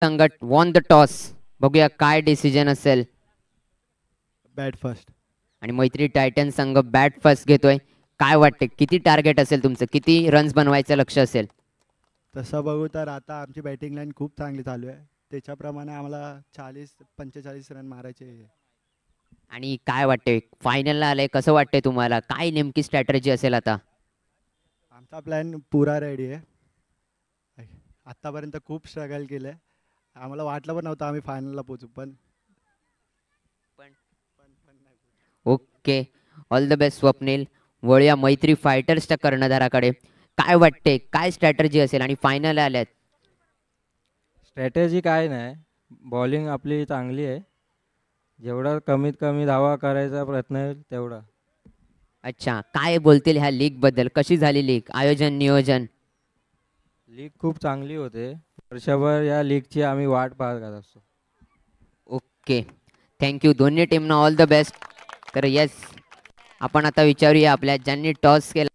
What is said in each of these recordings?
संघ won the toss. बघूया काय डिसिजन असेल. Bat first. आणि मैत्री टायटन संघ बॅट फर्स्ट घेतोय. काय वाटते किती टार्गेट असेल तुमचं, किती रन्स बनवायचं लक्ष असेल? तसं बघू तर आता आमची बॅटिंग लाईन खूप चांगली चालू आहे. त्याच्याप्रमाणे आम्हाला 40-45 रन मारायचे आहे. आणि काय वाटते फायनलला आलंय, कसं वाटतंय तुम्हाला, काय नेमकी स्ट्रॅटर्जी असेल आता? आमचा प्लॅन पुरा रेडी आहे. आत्तापर्यंत खूप स्ट्रगल केलं आहे. आम्हाला वाटलं पण नव्हतं आम्ही फायनलला पोचू पण okay, all the best Swapnil. वळूया मैत्री फायटर्सच्या कर्णधाराकडे. काय वाटते काय स्ट्रॅटर्जी असेल आणि फायनल आल्यात? स्ट्रॅटेजी काय नाही, बॉलिंग आपली चांगली आहे. जेवढा कमीत कमी धावा करायचा प्रयत्न आहे तेवढा. अच्छा, काय बोलतील ह्या लीग बद्दल, कशी झाली लीग, आयोजन नियोजन? लीग खूप चांगली होते. वर्षभर या लीगची आम्ही वाट पाहत असतो. ओके, थँक्यू दोन्ही टीमना ऑल द बेस्ट. तर येस, आपण आता विचारूया आपल्या ज्यांनी टॉस केला.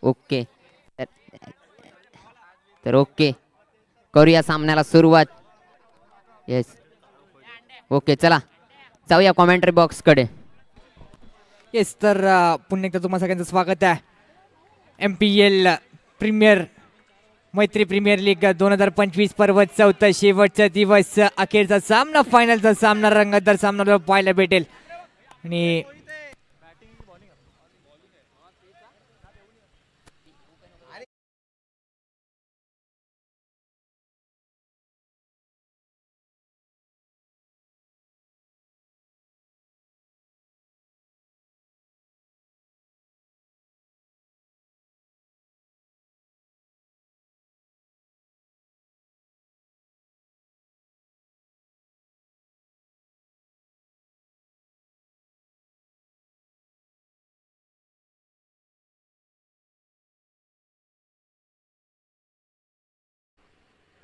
ओके, तर ओके, करूया सामन्याला सुरुवात. येस, ओके, चला जाऊया कॉमेंट्री बॉक्सकडे. येस, तर पुन्हा एकदा तुम्हा सगळ्यांचं स्वागत आहे MPL प्रीमियर मैत्री प्रीमियर लीग 2025 पर्व चौथा शेवटचा दिवस, अखेरचा सामना, फायनलचा सामना, रंगतदार सामना पाहायला भेटेल. आणि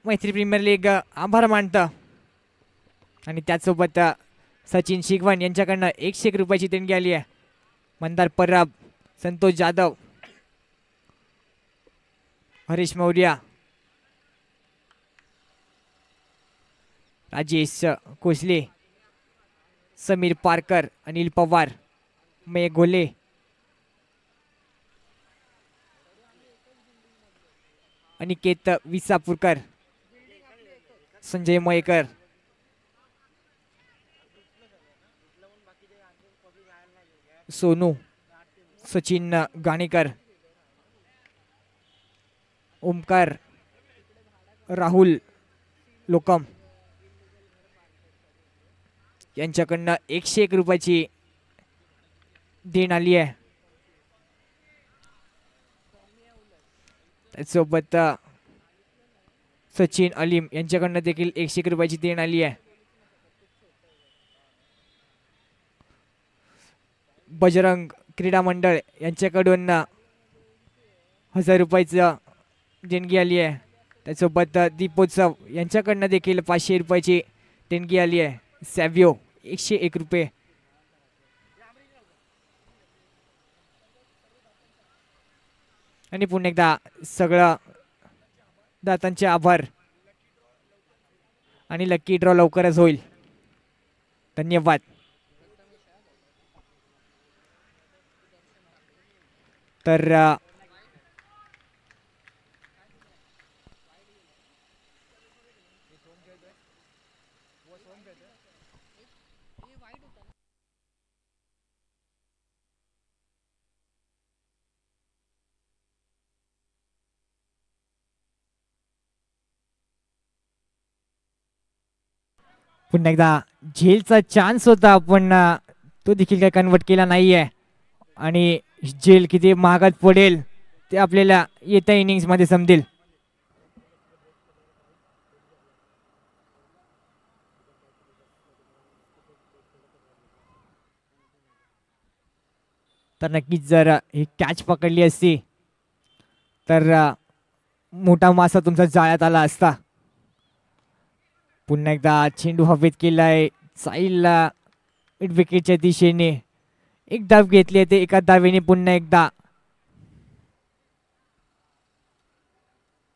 मैत्री प्रीमियर लीग आभार मानतं. आणि त्याचसोबत सचिन शिगवण यांच्याकडनं 101 रुपयाची देणगी आली आहे. मंदार परब, संतोष जाधव, हरीश मौर्या, राजेश कोसले, समीर पारकर, अनिल पवार, मय गोले, अनिकेत विसापूरकर, संजय मयेकर, सोनू, सचिन गाणेकर, ओमकार, राहुल लोकम यांच्याकडनं 101 रुपयाची देण आली आहे. त्याचसोबत सचिन अलीम यांच्याकडनं देखील 101 रुपयाची देण आली आहे. बजरंग क्रीडा मंडळ यांच्याकडून 1000 रुपयाचं देणगी आली आहे. त्यासोबत दीपोत्सव यांच्याकडनं देखील 500 रुपयाची देणगी आली आहे. सॅव्हिओ 101 रुपये. आणि पुन्हा एकदा सगळं दातांचे आभार. आणि लकी ड्रॉ लवकरच होईल. धन्यवाद. तर पुन्हा एकदा झेलचा चान्स होता, पण तो देखील काय कन्वर्ट केला नाहीये. आणि झेल किती महागात पडेल ते आपल्याला येत्या इनिंग्स मध्ये समजेल. तर नक्कीच जर ही कॅच पकडली असती तर मोठा मासा तुमचा जाळ्यात आला असता. पुन्हा एकदा चेंडू हवेत केलाय साईलला मिड विकेटच्या दिशेने. एक धाव घेतली ते एका धावेने पुन्हा एकदा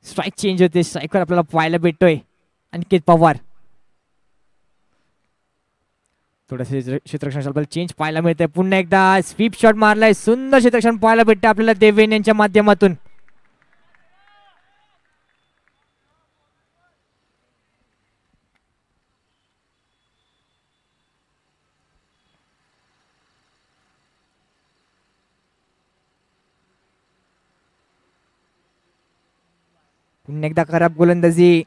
स्ट्राईक चेंज होते. स्ट्राईकवर आपल्याला पाहायला भेटतोय अनिकेत पवार. थोडंसं क्षेत्ररक्षण आपल्याला चेंज पाहायला मिळतंय. पुन्हा एकदा स्वीप शॉट मारलाय. सुंदर क्षेत्ररक्षण पाहायला भेटतं आपल्याला देवेन यांच्या माध्यमातून. पुन्हा एकदा खराब गोलंदाजी,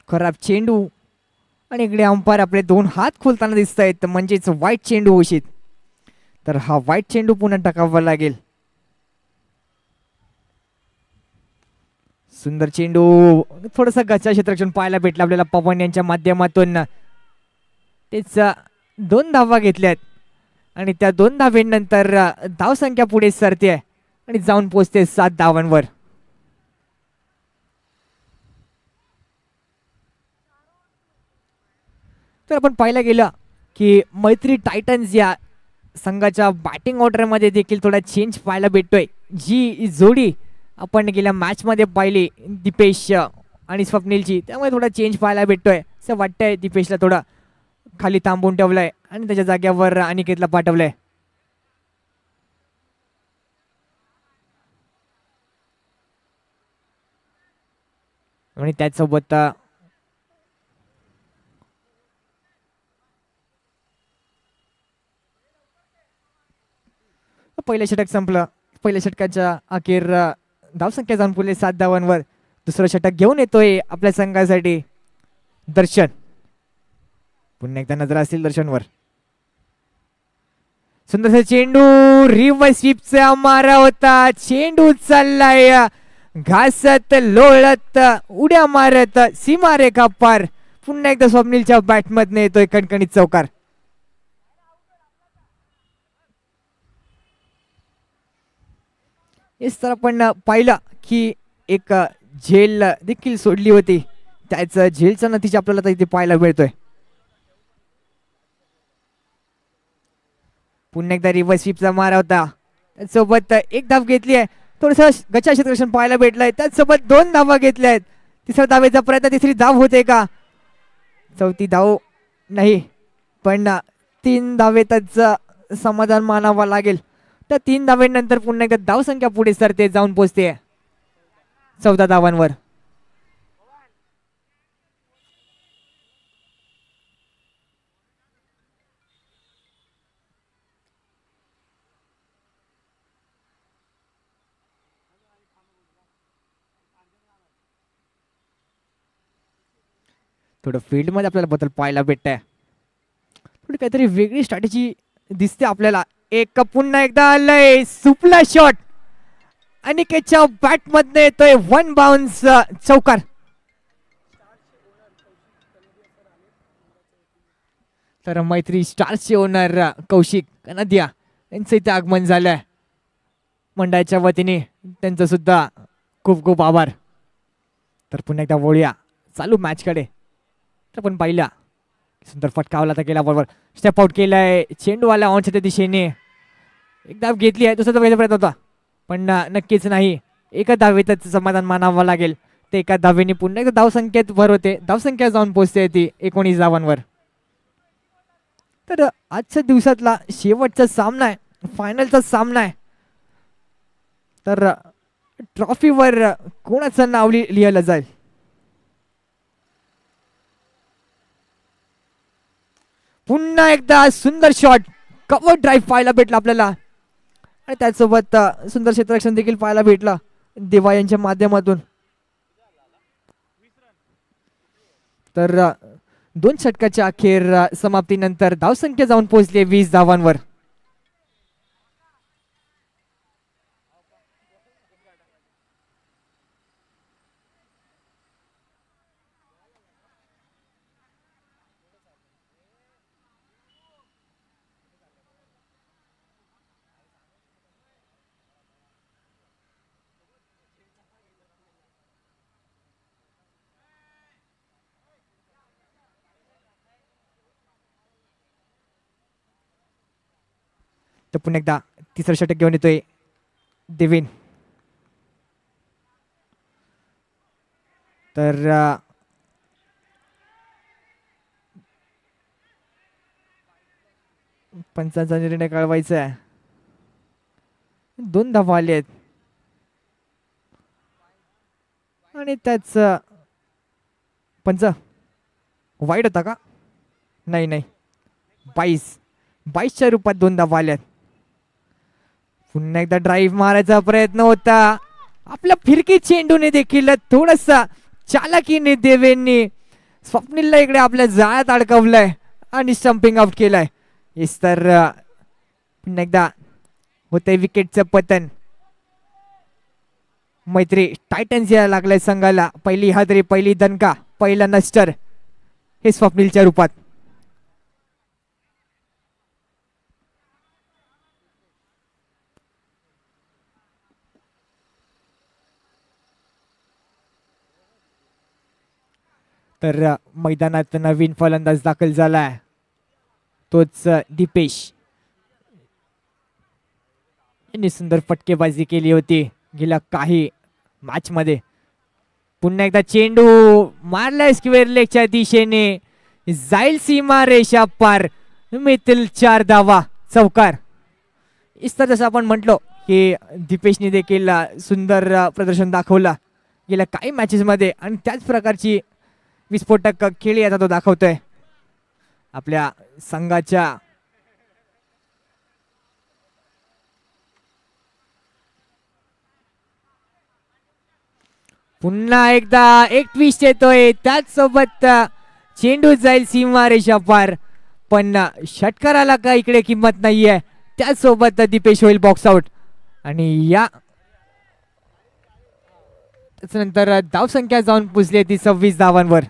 खराब चेंडू आणि इकडे अंपायर आपले 2 हात खोलताना दिसत आहेत. म्हणजेच वाईट चेंडू घोषित. तर हा वाईट चेंडू पुन्हा टाकावा लागेल. सुंदर चेंडू, थोडस गचा क्षेत्ररक्षण पाहायला भेटलं आपल्याला पवन यांच्या माध्यमातून. तेच 2 धावा घेतल्यात आणि त्या 2 धावेनंतर धावसंख्या पुढे सरते आणि जाऊन पोहोचते 7 धावांवर. तर आपण पाहायला गेलं की मैत्री टायटन्स या संघाच्या बॅटिंग ऑर्डरमध्ये देखील थोडा चेंज पाहायला भेटतोय. जी जोडी आपण गेल्या मॅच मध्ये पाहिली दीपेश आणि स्वप्नीलची, त्यामुळे थोडा चेंज पाहायला भेटतोय. असं वाटतंय दीपेशला थोडं खाली थांबून ठेवलंय आणि त्याच्या जागेवर अनिकेतला पाठवलंय. आणि त्याचसोबत पहिलं षटक संपलं. पहिल्या षटकाच्या अखेर धावसंख्या जाऊन पुढे 7 धावांवर. दुसरं षटक घेऊन येतोय आपल्या संघासाठी दर्शन. पुन्हा एकदा नजर असतील दर्शनवर. सुंदरसा चेंडू, रिव्हर्स स्वीपचा मारा होता. चेंडू चाललाय घासत लोळत उड्या मारत सीमारेखा पार. पुन्हा एकदा स्वप्नीलच्या बॅटमधने येतोय कणकणीत चौकार. हेच तर आपण पाहिलं की एक झेल देखील सोडली होती. त्याच झेलचा नतीजा आपल्याला इथे पाहायला मिळतोय. पुन्हा एकदा रिव्हर्स स्वीपचा मारा होता. त्यासोबत 1 धाव घेतली आहे. थोडस गचा क्षेत्ररक्षण पाहायला भेटलंय. त्याचसोबत 2 धावा घेतल्या आहेत. तिसऱ्या धावेचा प्रयत्न, तिसरी धाव होते का? चौथी धाव नाही, पण 3 धावेतच समाधान मानावं लागेल. त्या 3 धावेनंतर पुन्हा एकदा धावसंख्या पुढे सरते, जाऊन पोहोचते 14 धावांवर. थोडं फील्डमध्ये आपल्याला बदल पाहायला भेटतंय. थोडी काहीतरी वेगळी स्ट्रॅटेजी दिसते आपल्याला. एक पुन्हा एकदा आलंय सुपला शॉट. अनिकेतच्या बॅट मधने येतोय 1 बाउन्स चौकार. तर मैत्री स्टार्सचे ओनर कौशिक कनादिया यांचं इथे आगमन झालंय. मंडळाच्या वतीने त्यांचं सुद्धा खूप खूप आभार. तर पुन्हा एकदा वळूया चालू मॅचकडे. तर आपण पाहिला सुंदर फटकावला तर गेला बरोबर. स्टेप आउट केलाय. चेंडू आला ऑनच्या दिशेने. 1 धाव घेतली आहे. दुसरा धाव प्रयत्न होता पण नक्कीच नाही. एका धावेतच समाधान मानावं लागेल. ते एका धावेने पुन्हा एकदा धावसंख्येत भर होते. धावसंख्या जाऊन पोहोचते ती 19 धावांवर. तर आजच्या दिवसातला शेवटचा सामना आहे, फायनलचा सामना आहे. तर ट्रॉफीवर कोणाचं नाव लिहिलं जाईल? पुन्हा एकदा सुंदर शॉट, कव्हर ड्राईव्ह पाहायला भेटला आपल्याला आणि त्याचसोबत सुंदर क्षेत्ररक्षण देखील पाहायला भेटलं देवा यांच्या माध्यमातून. तर 2 षटकाच्या अखेर समाप्तीनंतर धावसंख्या जाऊन पोहोचली 20 धावांवर. तर पुन्हा एकदा तिसरं षटक घेऊन येतोय देवेन. तर पंचांचा निर्णय कळवायचा आहे. 2 धावा आले आहेत आणि त्याच पंच वाईट होता का? नाही नाही, 22च्या रूपात 2 धावा आल्यात. पुन्हा एकदा ड्राईव्ह मारायचा प्रयत्न होता. आपल्या फिरकी चेंडूने देखील थोडासा चालाकीने देवेंनी स्वप्नीलला इकडे आपल्या जाळ्यात अडकवलंय आणि स्टंपिंग आउट केलाय. हेच तर पुन्हा एकदा होतंय विकेटचं पतन. मैत्री टायटन्स यायला लागलाय संघाला. पहिली हादरी, पहिली दणका, पहिला नस्टर हे स्वप्नीलच्या रूपात. तर मैदानात नवीन फलंदाज दाखल झालाय, तोच दीपेश. यांनी सुंदर फटकेबाजी केली होती गेल्या काही मॅच मध्ये. पुन्हा एकदा चेंडू मारलाय स्क्वेअर लेगच्या दिशेने, जाईल सीमा रेषा पार, मिळतील 4 धावा, चौकार. इस तर जसं आपण म्हटलो की दीपेशने देखील सुंदर प्रदर्शन दाखवला गेल्या काही मॅचेस मध्ये आणि त्याच प्रकारची विस्फोटक खेळी आता तो दाखवतोय आपल्या संघाच्या. पुन्हा एकदा एक ट्विस्ट येतोय, त्याच सोबत चेंडू जाईल सीमारेषा पार, पण षटकाराला का इकडे किंमत नाहीये. त्याचसोबत दीपेश होईल बॉक्स आउट आणि या त्याच्यानंतर धावसंख्या जाऊन पुजली ती 26 धावांवर.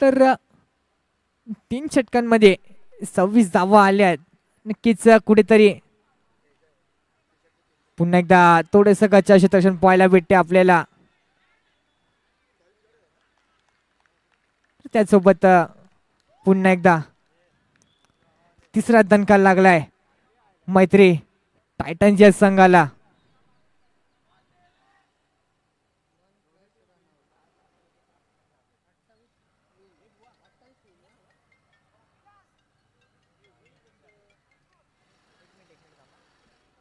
तर 3 षटकांमध्ये 26 धावा आल्या आहेत. नक्कीच कुठेतरी पुन्हा एकदा थोडस गच्चा क्षेत्ररक्षण पाहायला भेटते आपल्याला. त्यासोबत पुन्हा एकदा तिसरा दणका लागलाय मैत्री टायटन्सच्या संघाला.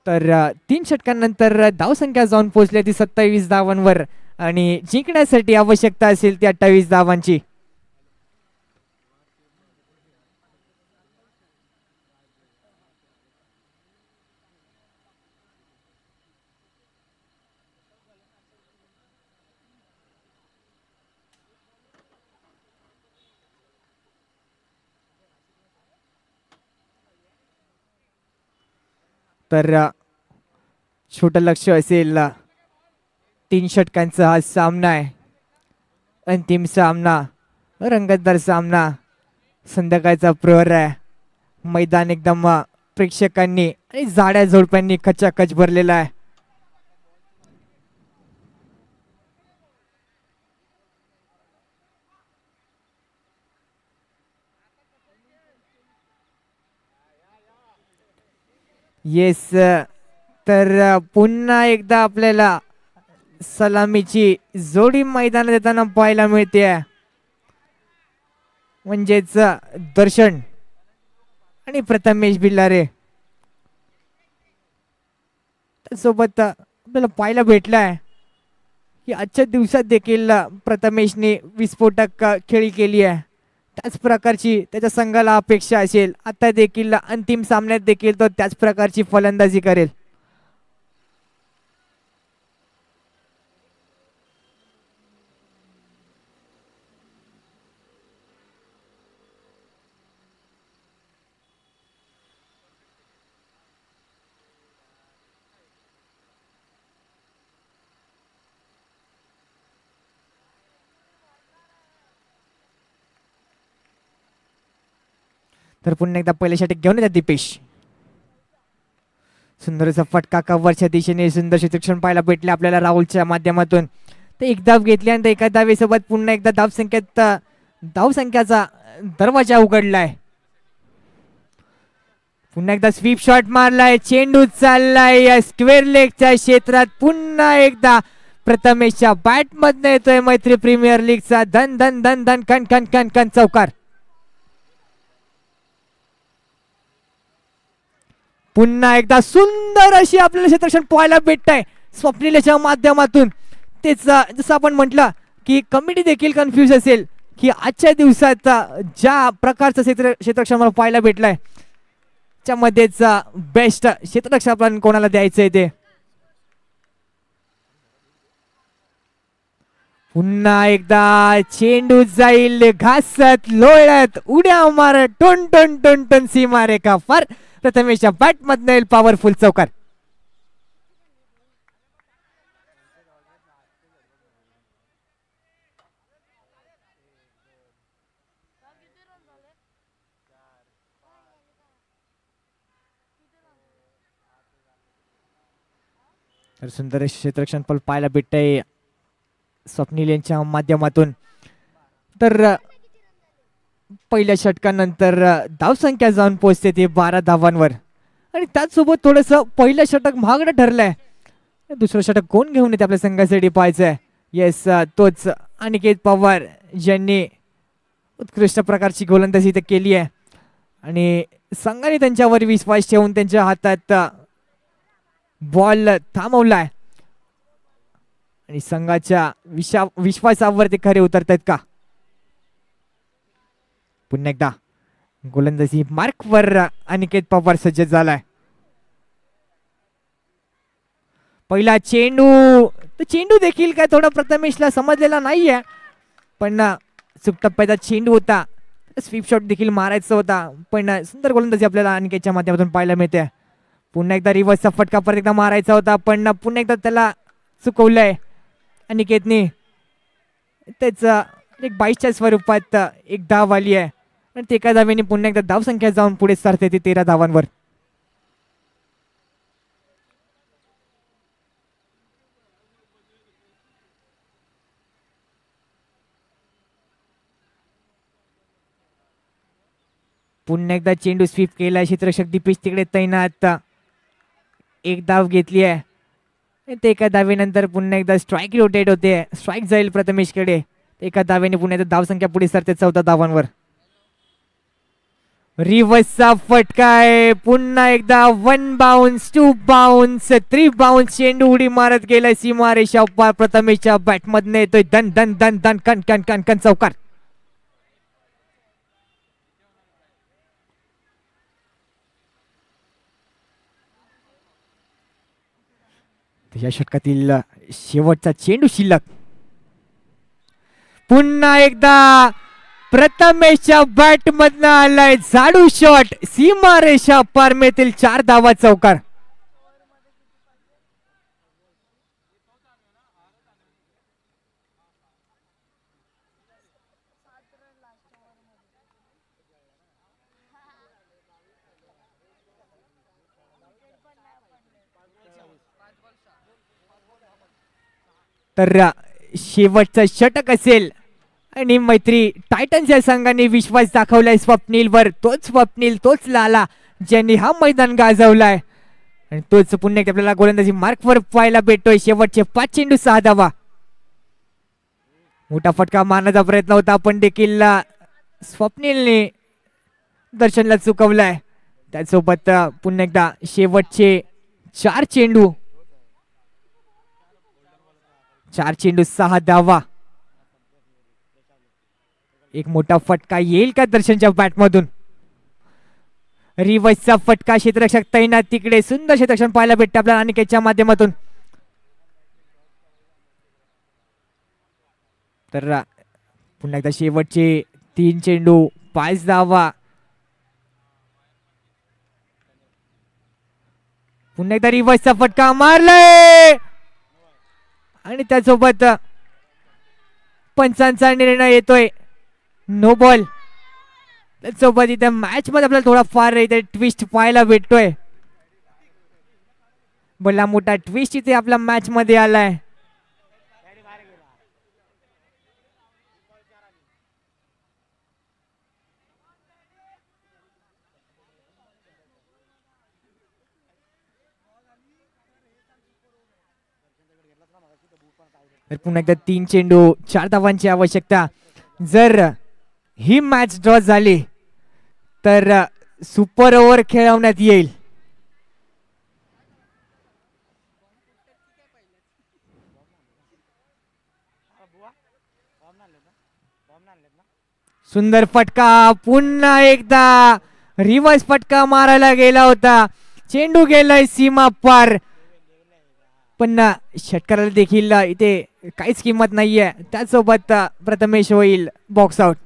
तर 3 षटकांनंतर धावसंख्या जाऊन पोहोचली ती 27 धावांवर आणि जिंकण्यासाठी आवश्यकता असेल ती 28 धावांची. तर छोटं लक्ष असेल, 3 षटकांचा हा सामना आहे. अंतिम सामना, रंगतदार सामना, संध्याकाळचा प्रहर आहे. मैदान एकदम प्रेक्षकांनी आणि जाड्या झोडप्यांनी खचाखच भरलेला आहे. येस, तर पुन्हा एकदा आपल्याला सलामीची जोडी मैदानात येताना पाहायला मिळते, म्हणजेच दर्शन आणि प्रथमेश बिल्लारे. सोबत आपल्याला पाहायला भेटलाय की आजच्या दिवसात देखील प्रथमेशने विस्फोटक खेळी केली आहे. त्याच प्रकारची त्याच्या संघाला अपेक्षा असेल, आता देखील अंतिम सामन्यात देखील तो त्याच प्रकारची फलंदाजी करेल. तर पुन्हा एकदा पहिले षटक घेऊन येतात दीपेश. सुंदर असा फटका कव्हरच्या दिशेने सुंदर क्षेत्ररक्षण पाहायला भेटले आपल्याला राहुलच्या माध्यमातून. तर एक धाव घेतली आणि एका धावेसोबत पुन्हा एकदा धावसंख्याचा दरवाजा उघडलाय. पुन्हा एकदा स्वीप शॉट मारलाय. चेंडू चाललाय या स्क्वेअर लेगच्या क्षेत्रात. पुन्हा एकदा प्रथमेशच्या बॅट मधनं येतोय मैत्री प्रीमियर लीगचा धन धन धन धन कण कण कण कण चौकार. पुन्हा एकदा सुंदर अशी आपल्याला क्षेत्ररक्षण पाहायला भेटतंय स्वप्नीलच्या माध्यमातून. तेच जसं आपण म्हटलं की कमिटी देखील कन्फ्यूज असेल की आजच्या दिवसात ज्या प्रकारचं क्षेत्ररक्षण मला पाहायला भेटलंय त्यामध्येच बेस्ट क्षेत्ररक्षण आपण कोणाला द्यायचंय ते. पुन्हा एकदा चेंडू जाईल घासत लोळत उड्या मारत टोन टोन टोन टोन सीमारेखा फार. प्रथमेशच्या बॅट मधनं येईल पॉवरफुल चौकार. तर सुंदर क्षेत्ररक्षण पण पाहायला भेटतंय स्वप्नील यांच्या माध्यमातून. तर पहिल्या षटकानंतर धावसंख्या जाऊन पोहोचते ते 12 धावांवर आणि त्याचसोबत थोडस पहिलं षटक महागडं ठरलंय. दुसरं षटक कोण घेऊन येते आपल्या संघासाठी पाहायचंय. येस तोच अनिकेत पवार ज्यांनी उत्कृष्ट प्रकारची गोलंदाजी इथे केली आहे आणि संघाने त्यांच्यावर विश्वास ठेवून त्यांच्या हातात बॉल थांबवलाय आणि संघाच्या विश्वासावर ते खरे उतरतात का. पुन्हा एकदा गोलंदाजी मार्कवर अनिकेत पवार सज्ज झालाय. पहिला चेंडू देखील काय थोडा प्रथमेशला समजलेला नाहीये पण सुटप्प्याचा चेंडू होता. स्वीप शॉट देखील मारायचा होता पण सुंदर गोलंदाजी आपल्याला अनिकेतच्या माध्यमातून पाहायला मिळते. पुन्हा एकदा रिव्हर्सचा फटका परत एकदा मारायचा होता पण पुन्हा एकदा त्याला चुकवलंय अनिकेतने. त्याच एक 22च्या स्वरूपात एक धाव आली आहे आणि ते एका धावेने पुन्हा एकदा धावसंख्या जाऊन पुढे सरते ती 13 धावांवर. पुन्हा एकदा चेंडू स्वीप केला. क्षेत्ररक्षक दीपेश तिकडे तैनात. एक धाव घेतली आहे ते एका धावेनंतर पुन्हा एकदा स्ट्राईक रोटेट होते. स्ट्राईक जाईल प्रथमेशकडे. एका धावेने पुन्हा एकदा धावसंख्या पुढे सरते 14 धावांवर. रिव्हर्सचा फटका आहे. पुन्हा एकदा 1 बाउन्स 2 बाउन्स 3 बाउन्स चेंडू उडी मारत गेलाय सीमारेषा पार. प्रथमेशच्या बॅट मधने येतोय धन धन धन धन कण कण कण कण चौकार. या षटकातील शेवटचा चेंडू शिल्लक. पुन्हा एकदा प्रथमेशच्या बॅट मधनं आलाय झाडू शॉट. सीमारेषा पार मेतील 4 धावा चौकार. तर शेवटचं षटक असेल आणि मैत्री टायटन्स या संघाने विश्वास दाखवलाय स्वप्नीलवर. तोच स्वप्नील तोच लाला ज्यांनी हा मैदान गाजवलाय आणि तोच पुन्हा एकदा आपल्याला गोलंदाजी मार्कवर पाहायला भेटतोय. शेवटचे 5 चेंडू 6 धावा. मोठा फटका मारण्याचा प्रयत्न होता पण देखील स्वप्नीलने दर्शनला चुकवलाय. त्यासोबत पुन्हा एकदा शेवटचे 4 चेंडू 6 धावा. एक मोठा फटका येईल का दर्शनच्या बॅटमधून. रिव्हर्सचा फटका. क्षेत्ररक्षक तैनात तिकडे. सुंदर क्षेत्ररक्षण पाहायला भेटते आपल्याला अनिकेतच्या माध्यमातून. तर पुन्हा एकदा शेवटचे 3 चेंडू 5 धावा. पुन्हा एकदा रिव्हर्सचा फटका मारलाय आणि त्यासोबत पंचांचा निर्णय येतोय नो बॉल. त्यासोबत इथे मॅच मध्ये आपल्याला थोडा फार इथे ट्विस्ट पाहायला भेटतोय. भला मोठा ट्विस्ट इथे आपल्या मॅच मध्ये आलाय. तर पुन्हा एकदा 3 चेंडू 4 धावांची आवश्यकता. जर ही मॅच ड्रॉ झाली तर सुपर ओव्हर खेळवण्यात येईल. सुंदर फटका, पुन्हा एकदा रिव्हर्स फटका मारायला गेला होता, चेंडू गेलाय सीमा पार, पण षटकाराला देखील इथे काहीच किंमत नाहीये. त्यासोबत प्रथमेश होईल बॉक्स आउट.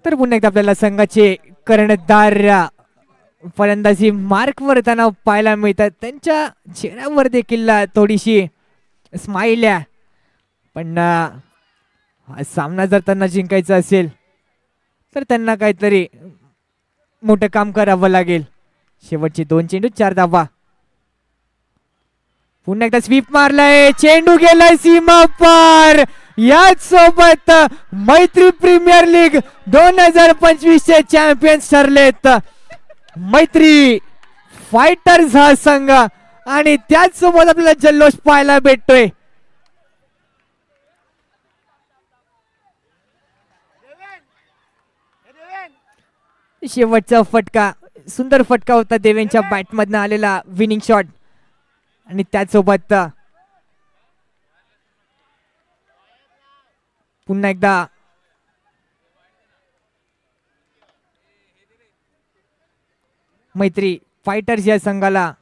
तर पुन्हा एकदा आपल्याला संघाचे कर्णधार फलंदाजी मार्क वर त्यांना पाहायला मिळतात. त्यांच्या चेहऱ्यावर देखील थोडीशी स्माइल आहे, पण हा सामना जर त्यांना जिंकायचा असेल तर त्यांना काहीतरी मोठं काम करावं लागेल. शेवटचे 2 चेंडू 4 धावा. पुन्हा एकदा स्वीप मारलाय, चेंडू गेलाय सीमा पार. याच सोबत मैत्री प्रीमियर लीग 2025 चे चॅम्पियन्स ठरलेत मैत्री फायटर्स हा संघ, आणि त्याच सोबत आपल्याला जल्लोष पाहायला भेटतोय. शेवटचा फटका, सुंदर फटका होता देवेंच्या बॅट मधनं आलेला विनिंग शॉट, आणि त्याचसोबत पुन्हा एकदा मैत्री फायटर्स या संघाला